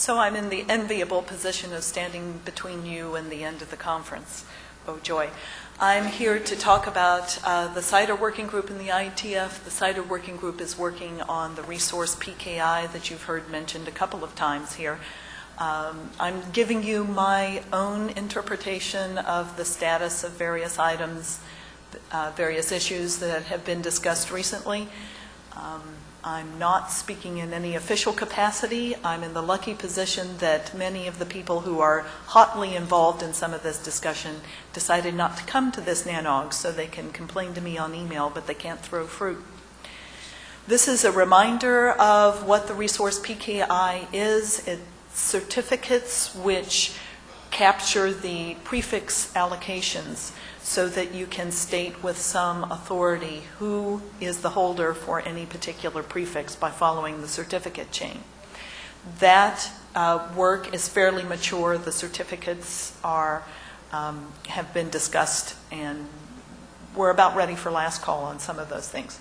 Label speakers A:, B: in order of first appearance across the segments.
A: So I'm in the enviable position of standing between you and the end of the conference. Oh, joy. I'm here to talk about the CIDR working group in the IETF. The CIDR working group is working on the resource PKI that you've heard mentioned a couple of times here. I'm giving you my own interpretation of the status of various items, various issues that have been discussed recently. I'm not speaking in any official capacity. I'm in the lucky position that many of the people who are hotly involved in some of this discussion decided not to come to this NANOG, so they can complain to me on email, but they can't throw fruit. This is a reminder of what the resource PKI is. It's certificates which capture the prefix allocations so that you can state with some authority who is the holder for any particular prefix by following the certificate chain. That work is fairly mature. The certificates have been discussed, and we're about ready for last call on some of those things.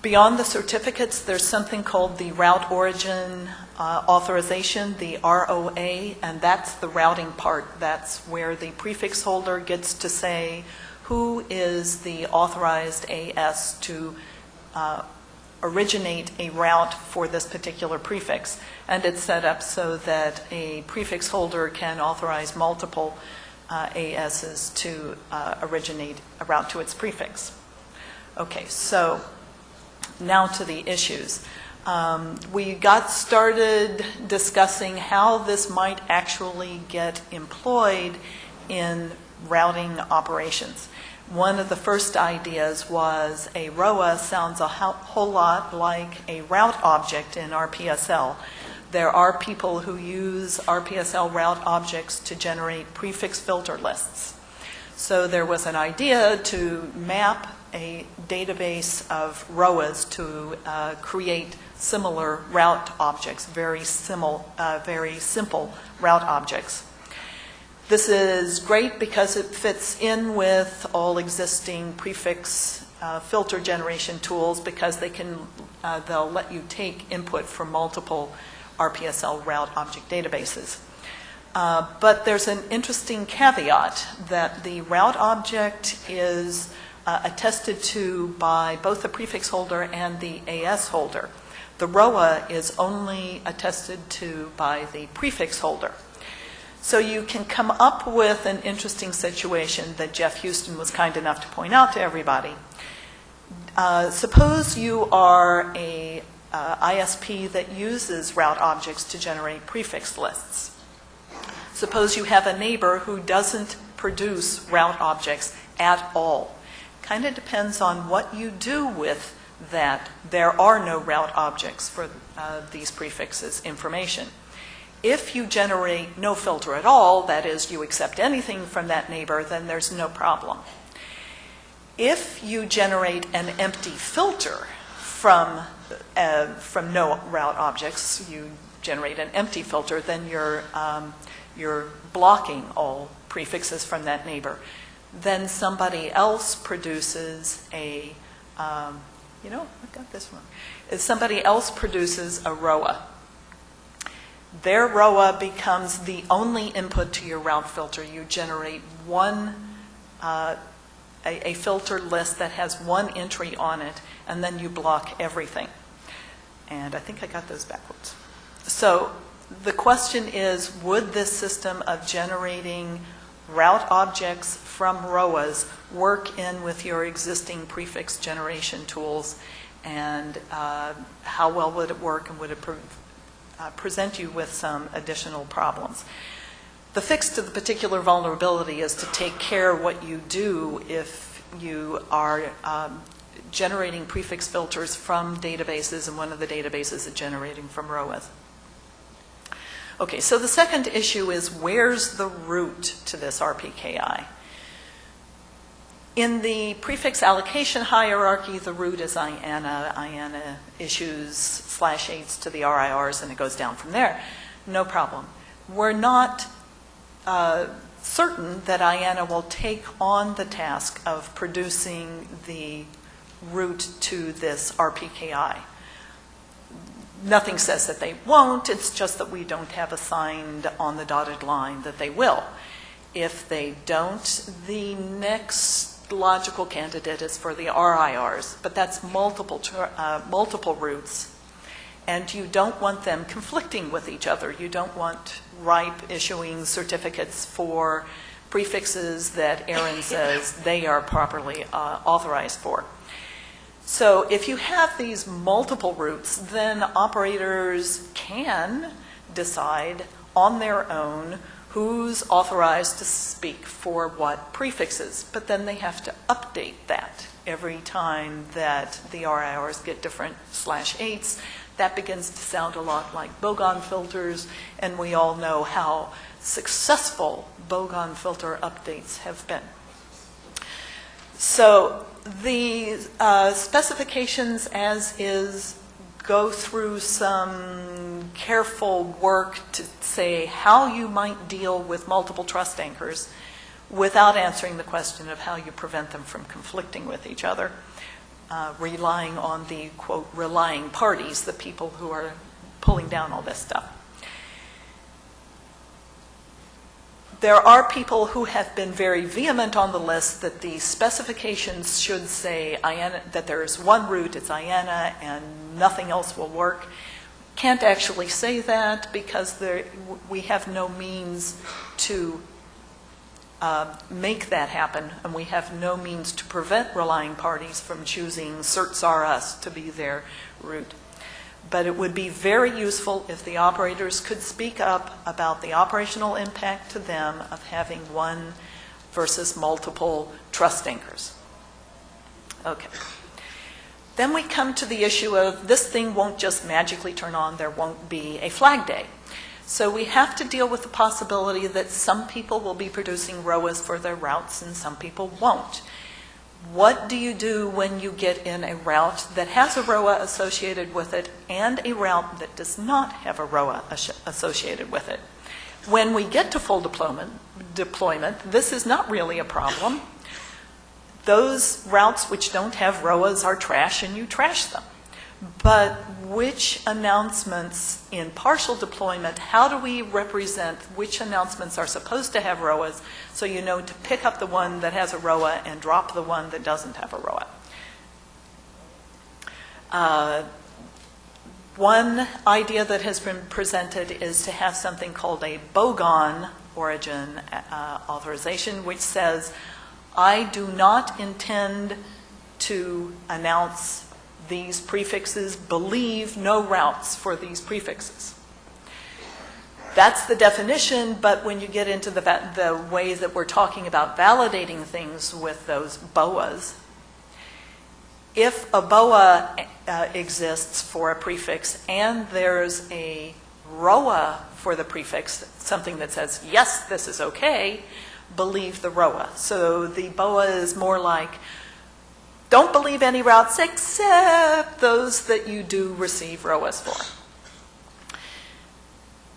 A: Beyond the certificates, there's something called the route origin authorization, the ROA, and that's the routing part. That's where the prefix holder gets to say who is the authorized AS to originate a route for this particular prefix. And it's set up so that a prefix holder can authorize multiple ASs to originate a route to its prefix. Okay, so now to the issues. We got started discussing how this might actually get employed in routing operations. One of the first ideas was a ROA sounds a whole lot like a route object in RPSL. There are people who use RPSL route objects to generate prefix filter lists. So there was an idea to map a database of ROAs to create similar route objects, very simple route objects. This is great because it fits in with all existing prefix filter generation tools, because they'll let you take input from multiple RPSL route object databases. But there's an interesting caveat that the route object is attested to by both the prefix holder and the AS holder. The ROA is only attested to by the prefix holder. So you can come up with an interesting situation that Jeff Houston was kind enough to point out to everybody. Suppose you are a ISP that uses route objects to generate prefix lists. Suppose you have a neighbor who doesn't produce route objects at all. Kind of depends on what you do with that. There are no route objects for these prefixes information. If you generate no filter at all, that is, you accept anything from that neighbor, then there's no problem. If you generate an empty filter from no route objects, you generate an empty filter, then you're blocking all prefixes from that neighbor. Then somebody else produces I got this one. Somebody else produces a ROA. Their ROA becomes the only input to your route filter. You generate a filter list that has one entry on it, and then you block everything. And I think I got those backwards. So the question is, would this system of generating route objects from ROAs work in with your existing prefix generation tools, and how well would it work, and would it present you with some additional problems? The fix to the particular vulnerability is to take care what you do if you are generating prefix filters from databases, and one of the databases is generating from ROAs. Okay, so the second issue is, where's the root to this RPKI? In the prefix allocation hierarchy, the root is IANA. IANA issues /8s to the RIRs, and it goes down from there. No problem. We're not certain that IANA will take on the task of producing the root to this RPKI. Nothing says that they won't, it's just that we don't have assigned on the dotted line that they will. If they don't, the next logical candidate is for the RIRs, but that's multiple routes, and you don't want them conflicting with each other. You don't want RIPE issuing certificates for prefixes that Aaron says they are properly authorized for. So if you have these multiple routes, then operators can decide on their own who's authorized to speak for what prefixes, but then they have to update that every time that the RIRs get different /8s. That begins to sound a lot like bogon filters, and we all know how successful bogon filter updates have been. So the specifications as is go through some careful work to say how you might deal with multiple trust anchors without answering the question of how you prevent them from conflicting with each other, relying on the, quote, relying parties, the people who are pulling down all this stuff. There are people who have been very vehement on the list that the specifications should say IANA, that there is one route, it's IANA, and nothing else will work. Can't actually say that because we have no means to make that happen, and we have no means to prevent relying parties from choosing certs are us to be their route. But it would be very useful if the operators could speak up about the operational impact to them of having one versus multiple trust anchors. Okay. Then we come to the issue of this thing won't just magically turn on, there won't be a flag day. So we have to deal with the possibility that some people will be producing ROAs for their routes and some people won't. What do you do when you get in a route that has a ROA associated with it and a route that does not have a ROA associated with it? When we get to full deployment, this is not really a problem. Those routes which don't have ROAs are trash and you trash them. But which announcements in partial deployment, how do we represent which announcements are supposed to have ROAs so you know to pick up the one that has a ROA and drop the one that doesn't have a ROA? One idea that has been presented is to have something called a bogon origin authorization, which says, I do not intend to announce these prefixes, believe no routes for these prefixes. That's the definition, but when you get into the way that we're talking about validating things with those BOAs, if a BOA exists for a prefix and there's a ROA for the prefix, something that says, yes, this is okay, believe the ROA. So the BOA is more like, don't believe any routes except those that you do receive ROAs for.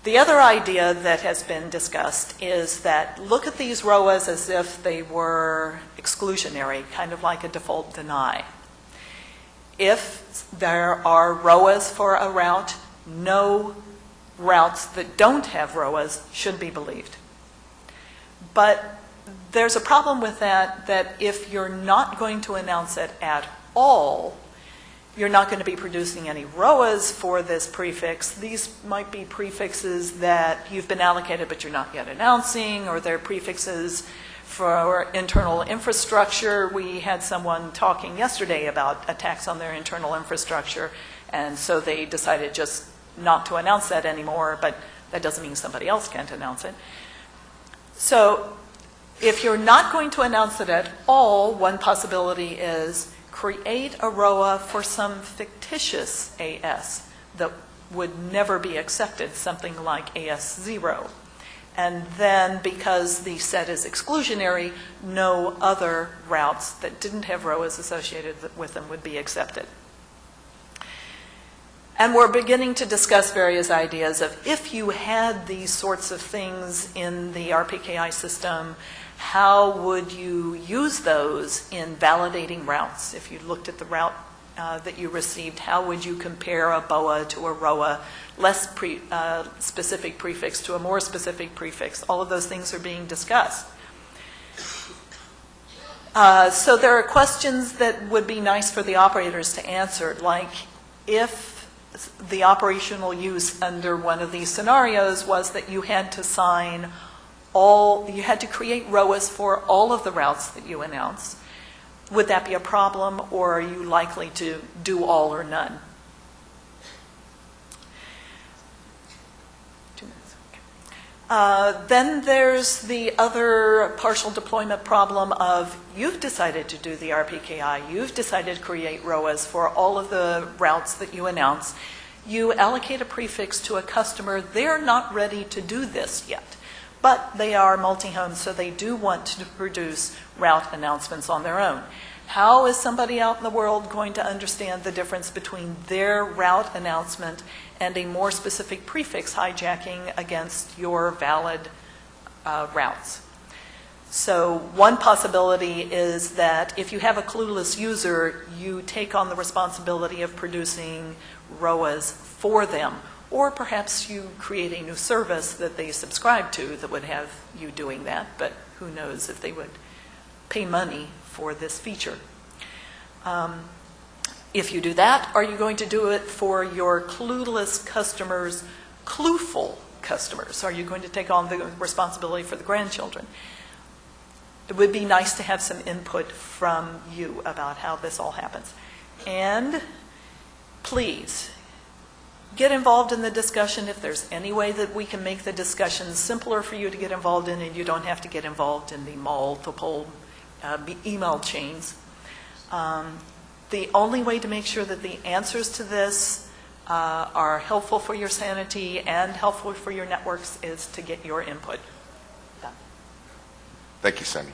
A: The other idea that has been discussed is that look at these ROAs as if they were exclusionary, kind of like a default deny. If there are ROAs for a route, no routes that don't have ROAs should be believed. But there's a problem with that if you're not going to announce it at all, you're not going to be producing any ROAs for this prefix. These might be prefixes that you've been allocated but you're not yet announcing, or they're prefixes for internal infrastructure. We had someone talking yesterday about attacks on their internal infrastructure, and so they decided just not to announce that anymore, but that doesn't mean somebody else can't announce it. So if you're not going to announce it at all, one possibility is create a ROA for some fictitious AS that would never be accepted, something like AS0. And then, because the set is exclusionary, no other routes that didn't have ROAs associated with them would be accepted. And we're beginning to discuss various ideas of if you had these sorts of things in the RPKI system, how would you use those in validating routes? If you looked at the route that you received. How would you compare a BOA to a ROA? Less specific prefix to a more specific prefix. All of those things are being discussed. So there are questions that would be nice for the operators to answer, like if the operational use under one of these scenarios was that you had to you had to create ROAs for all of the routes that you announce. Would that be a problem, or are you likely to do all or none? 2 minutes. Okay. Then there's the other partial deployment problem of you've decided to do the RPKI, you've decided to create ROAs for all of the routes that you announce. You allocate a prefix to a customer, they're not ready to do this yet. But they are multi-home, so they do want to produce route announcements on their own. How is somebody out in the world going to understand the difference between their route announcement and a more specific prefix hijacking against your valid routes? So one possibility is that if you have a clueless user, you take on the responsibility of producing ROAs for them. Or perhaps you create a new service that they subscribe to that would have you doing that, but who knows if they would pay money for this feature. If you do that, are you going to do it for your clueless customers, clueful customers? Are you going to take on the responsibility for the grandchildren? It would be nice to have some input from you about how this all happens. And please, get involved in the discussion. If there's any way that we can make the discussion simpler for you to get involved in, and you don't have to get involved in the multiple email chains. The only way to make sure that the answers to this are helpful for your sanity and helpful for your networks is to get your input.
B: Thank you, Sandy.